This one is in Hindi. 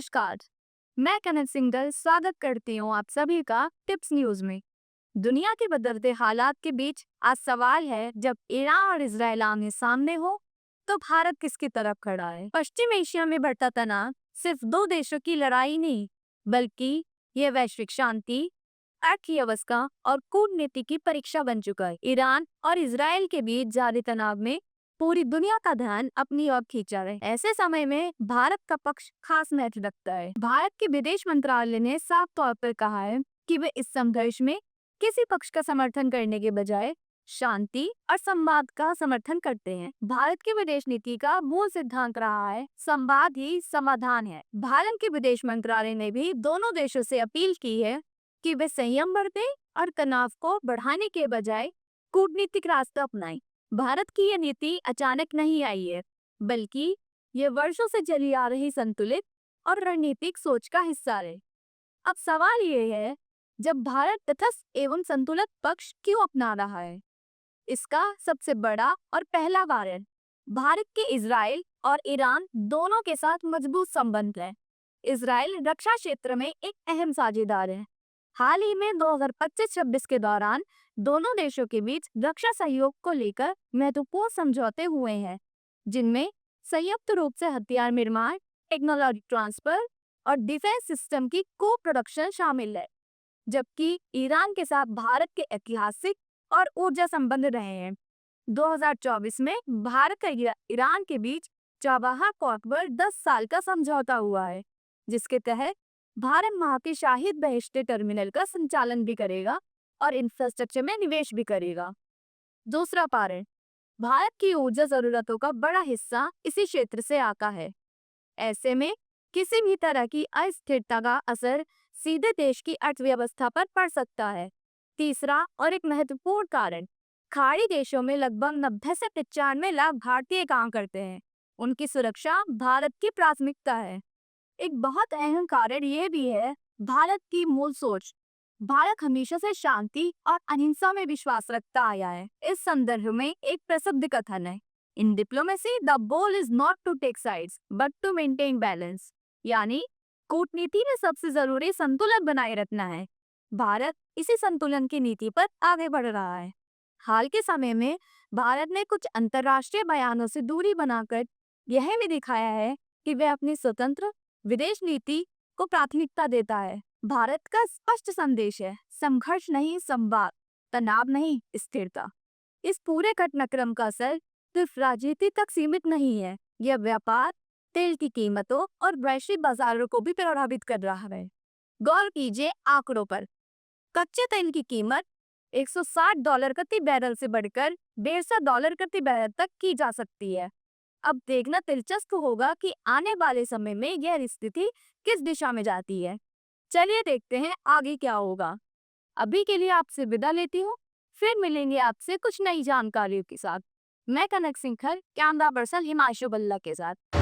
नमस्कार। मैं कनक सिंगल स्वागत करती हूँ आप सभी का टिप्स न्यूज में। दुनिया के बदलते हालात के बीच आज सवाल है, जब ईरान और इजराइल आमने सामने हो तो भारत किसकी तरफ खड़ा है। पश्चिम एशिया में बढ़ता तनाव सिर्फ दो देशों की लड़ाई नहीं, बल्कि यह वैश्विक शांति, अर्थव्यवस्था और कूटनीति की परीक्षा बन चुका है। ईरान और इजराइल के बीच जारी तनाव में पूरी दुनिया का ध्यान अपनी ओर खींचा है। ऐसे समय में भारत का पक्ष खास महत्व रखता है। भारत के विदेश मंत्रालय ने साफ तौर पर कहा है कि वे इस संघर्ष में किसी पक्ष का समर्थन करने के बजाय शांति और संवाद का समर्थन करते हैं। भारत की विदेश नीति का मूल सिद्धांत रहा है, संवाद ही समाधान है। भारत के विदेश मंत्रालय ने भी दोनों देशों से अपील की है कि वे संयम बरतें और तनाव को बढ़ाने के बजाय कूटनीतिक रास्ता अपनाएं। भारत की यह नीति अचानक नहीं आई है, बल्कि ये वर्षों से चली आ रही संतुलित और रणनीतिक सोच का हिस्सा है। अब सवाल ये है, जब भारत तटस्थ एवं संतुलित पक्ष क्यों अपना रहा है? इसका सबसे बड़ा और पहला कारण भारत के इजराइल और ईरान दोनों के साथ मजबूत संबंध है। इजराइल रक्षा क्षेत्र में एक अहम साझेदार है। हाल ही में 2025-26 के दौरान दोनों देशों के बीच रक्षा सहयोग को लेकर महत्वपूर्ण समझौते हुए हैं, जिनमें संयुक्त रूप से हथियार निर्माण, टेक्नोलॉजी ट्रांसफर और डिफेंस सिस्टम की को प्रोडक्शन शामिल है। जबकि ईरान के साथ भारत के ऐतिहासिक और ऊर्जा संबंध रहे हैं। 2024 में भारत और ईरान के बीच चाबहार पोर्ट पर 10 साल का समझौता हुआ है, जिसके तहत भारत वहां के शाहिद बहिश्ते टर्मिनल का संचालन भी करेगा और इंफ्रास्ट्रक्चर में निवेश भी करेगा। दूसरा कारण, भारत की ऊर्जा जरूरतों का बड़ा हिस्सा इसी क्षेत्र से आता है। ऐसे में किसी भी तरह की अस्थिरता का असर सीधे देश की अर्थव्यवस्था पर पड़ सकता है। तीसरा और एक महत्वपूर्ण कारण, खाड़ी देशों में लगभग 90 से 95 लाख भारतीय काम करते हैं। उनकी सुरक्षा भारत की प्राथमिकता है। एक बहुत अहम कारण यह भी है, भारत की मूल सोच। भारत हमेशा से शांति और अहिंसा में विश्वास रखता आया है। इस संदर्भ में एक प्रसिद्ध कथन है, in diplomacy the goal is not to take sides but to maintain balance. यानी कूटनीति में सबसे जरूरी संतुलन बनाए रखना है। भारत इसी संतुलन की नीति पर आगे बढ़ रहा है। हाल के समय में भारत ने कुछ अंतर्राष्ट्रीय बयानों से दूरी बनाकर यह भी दिखाया है कि वह अपनी स्वतंत्र विदेश नीति को प्राथमिकता देता है। भारत का स्पष्ट संदेश है, संघर्ष नहीं संवाद, तनाव नहीं स्थिरता। इस पूरे घटनाक्रम का असर सिर्फ राजनीति तक सीमित नहीं है, यह व्यापार, तेल की कीमतों और वैश्विक बाजारों को भी प्रभावित कर रहा है। गौर कीजिए आंकड़ों पर, कच्चे तेल की कीमत $160 प्रति बैरल से बढ़कर $150 प्रति बैरल तक की जा सकती है। अब देखना दिलचस्प होगा कि आने वाले समय में यह स्थिति किस दिशा में जाती है। चलिए देखते हैं आगे क्या होगा। अभी के लिए आपसे विदा लेती हूँ, फिर मिलेंगे आपसे कुछ नई जानकारियों के साथ। मैं कनक सिंघल, कैमरा पर्सन हिमांशु बल्ला के साथ।